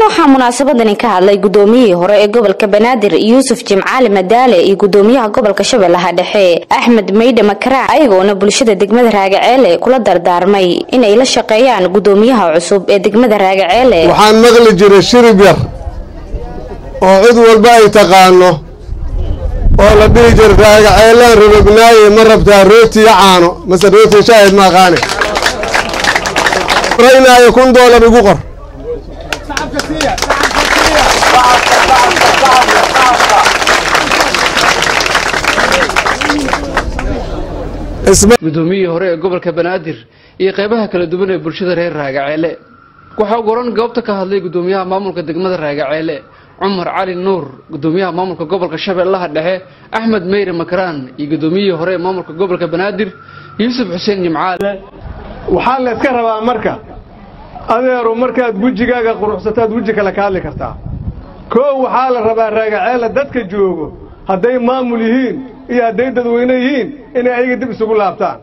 waxaa munaasabadani ka hadlay gudoomiyihii hore ee gobolka Banaadir Yuusuf Jimcaali Madaale iyo gudoomiyaha gobolka Shabeellaha Dhexe Axmed Meydhe Makraan ayagoona bulshada degmada Raagaceele kula dardaarmay inay la shaqeeyaan gudoomiyaha cusub ee degmada Raagaceele. waxaan maqli jiray shirib yar oo cid walba ay taqaano oo la dhihi jiray Raagaceele rubagnaaye ma rabtaa rooti caano mase rooti shaahid ma qaane raynayo $1 ugu qor gudoomiye hore ee gobolka Banaadir iyo qaybaha kala duwan ee bulshada reer Raagaceele waxa goran goobta ka hadlay gudoomiyaha maamulka degmada Raagaceele Umar Ali Nuur gudoomiyaha maamulka gobolka Shabeellaha Dhexe Axmed Meydhe Makraan iyo gudoomiye hore ee maamulka gobolka Banaadir Yuusuf Xuseen Jimcaali waxaan la iska rabaa marka adeero markaad gujigaaga quruxsataad waji kala ka hadli kartaa koo waxaa la rabaa Raagaceele dadka joogo haday maamul yihiin iyo haday dadweyne yihiin inay ayaga dib isugu laabtaan